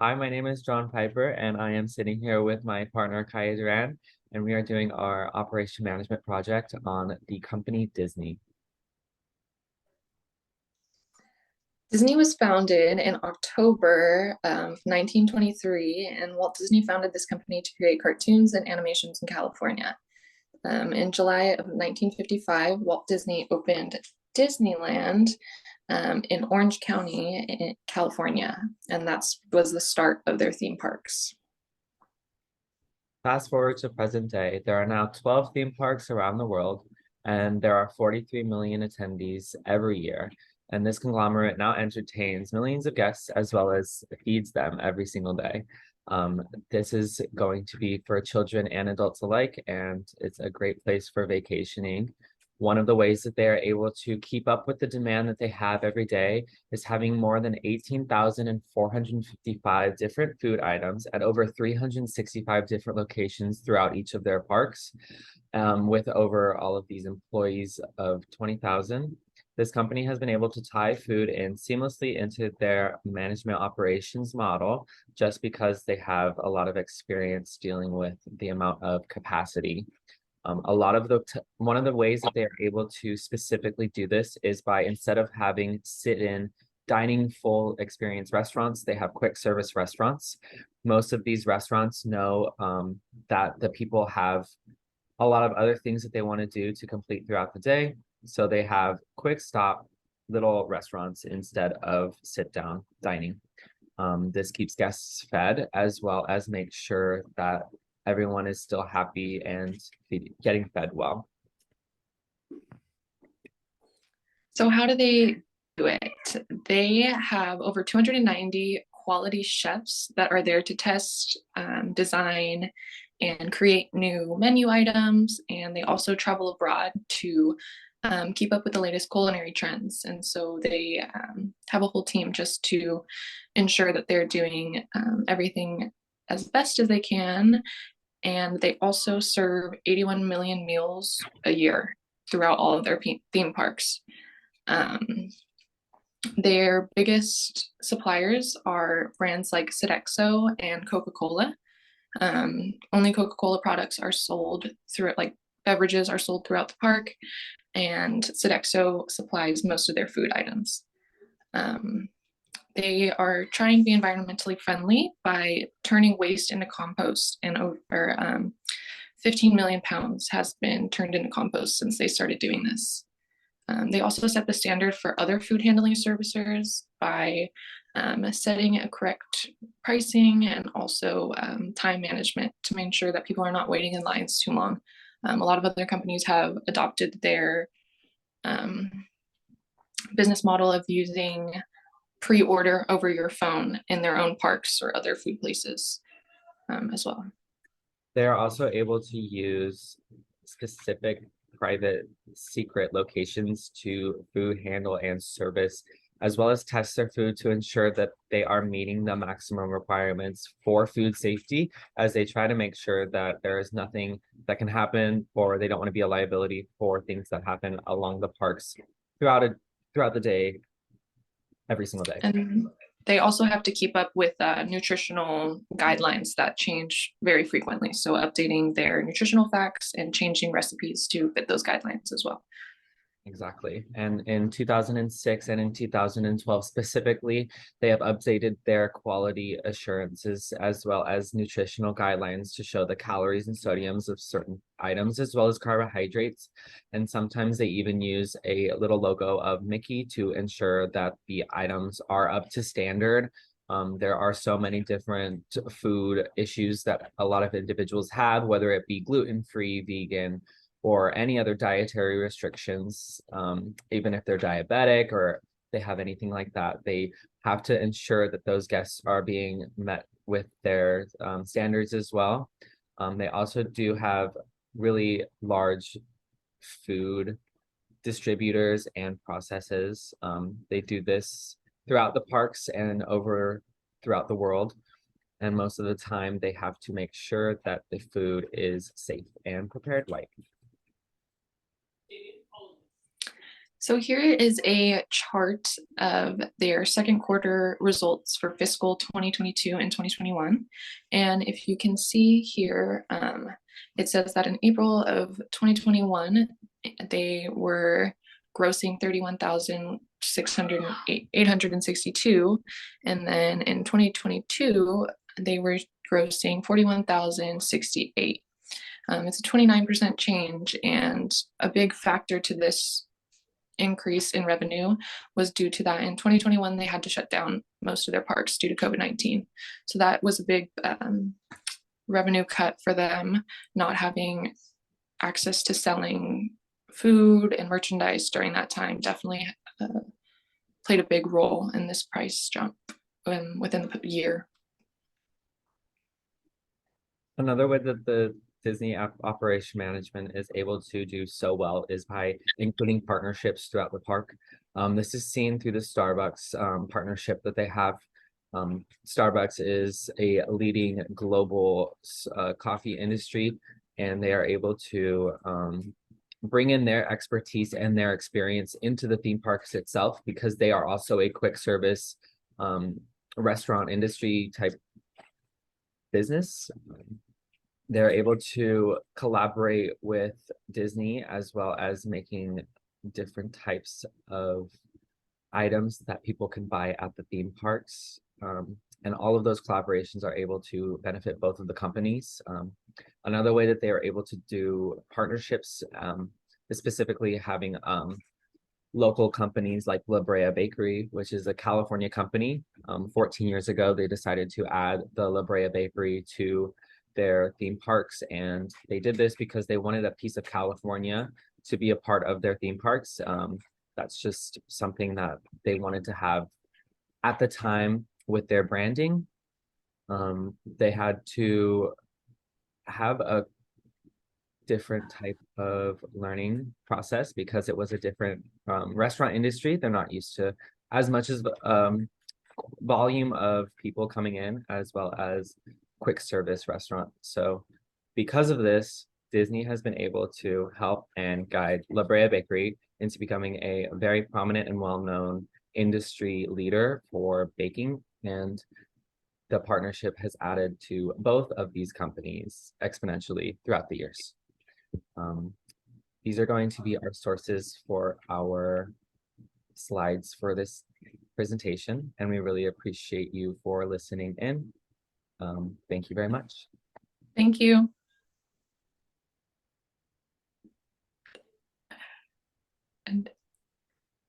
Hi, my name is John Piper, and I am sitting here with my partner Kaya Duran, and we are doing our operation management project on the company Disney. Disney was founded in October of 1923, and Walt Disney founded this company to create cartoons and animations in California. In July of 1955, Walt Disney opened Disneyland in Orange County, in California, and that was the start of their theme parks. Fast forward to present day, there are now 12 theme parks around the world, and there are 43 million attendees every year. And this conglomerate now entertains millions of guests as well as feeds them every single day. This is going to be for children and adults alike, and it's a great place for vacationing. One of the ways that they are able to keep up with the demand that they have every day is having more than 18,455 different food items at over 365 different locations throughout each of their parks, with over all of these employees of 20,000. This company has been able to tie food in seamlessly into their management operations model just because they have a lot of experience dealing with the amount of capacity. One of the ways that they are able to specifically do this is by, instead of having sit-in dining full experience restaurants, they have quick service restaurants. Most of these restaurants know that the people have a lot of other things that they want to do to complete throughout the day. So they have quick stop little restaurants instead of sit down dining. This keeps guests fed as well as make sure that everyone is still happy and getting fed well. So, how do they do it? They have over 290 quality chefs that are there to test, design, and create new menu items. And they also travel abroad to keep up with the latest culinary trends. And so they have a whole team just to ensure that they're doing everything as best as they can. And they also serve 81 million meals a year throughout all of their theme parks. Um, their biggest suppliers are brands like Sodexo and Coca-Cola. Only Coca-Cola products are sold through it, like beverages are sold throughout the park, and Sodexo supplies most of their food items. Um, they are trying to be environmentally friendly by turning waste into compost, and over 15 million pounds has been turned into compost since they started doing this. They also set the standard for other food handling servicers by setting a correct pricing and also time management to make sure that people are not waiting in lines too long. A lot of other companies have adopted their um, business model of using pre-order over your phone in their own parks or other food places as well. They are also able to use specific private secret locations to food handle and service, as well as test their food to ensure that they are meeting the maximum requirements for food safety, as they try to make sure that there is nothing that can happen, or they don't want to be a liability for things that happen along the parks throughout the day, every single day. And they also have to keep up with nutritional guidelines that change very frequently. So updating their nutritional facts and changing recipes to fit those guidelines as well. Exactly. And in 2006 and in 2012 specifically, they have updated their quality assurances as well as nutritional guidelines to show the calories and sodiums of certain items as well as carbohydrates. And sometimes they even use a little logo of Mickey to ensure that the items are up to standard. There are so many different food issues that a lot of individuals have, whether it be gluten-free, vegan, or any other dietary restrictions, even if they're diabetic or they have anything like that, they have to ensure that those guests are being met with their standards as well. They also do have really large food distributors and processes. They do this throughout the parks and over throughout the world. And most of the time, they have to make sure that the food is safe and prepared right. So here is a chart of their second quarter results for fiscal 2022 and 2021. And if you can see here, it says that in April of 2021, they were grossing 31,862. And then in 2022, they were grossing 41,068. It's a 29% change, and a big factor to this increase in revenue was due to that in 2021 they had to shut down most of their parks due to COVID-19. So that was a big revenue cut for them, not having access to selling food and merchandise during that time definitely played a big role in this price jump within the year. Another way that the Disney operation management is able to do so well is by including partnerships throughout the park. This is seen through the Starbucks partnership that they have. Starbucks is a leading global coffee industry, and they are able to bring in their expertise and their experience into the theme parks itself, because they are also a quick service restaurant industry type business. They're able to collaborate with Disney as well as making different types of items that people can buy at the theme parks. And all of those collaborations are able to benefit both of the companies. Another way that they are able to do partnerships is specifically having local companies like La Brea Bakery, which is a California company. 14 years ago, they decided to add the La Brea Bakery to their theme parks, and they did this because they wanted a piece of California to be a part of their theme parks. That's just something that they wanted to have at the time with their branding. They had to have a different type of learning process because it was a different restaurant industry. They're not used to as much as volume of people coming in, as well as quick service restaurant. So because of this, Disney has been able to help and guide La Brea Bakery into becoming a very prominent and well-known industry leader for baking, and the partnership has added to both of these companies exponentially throughout the years. These are going to be our sources for our slides for this presentation, and we really appreciate you for listening in. Thank you very much. Thank you.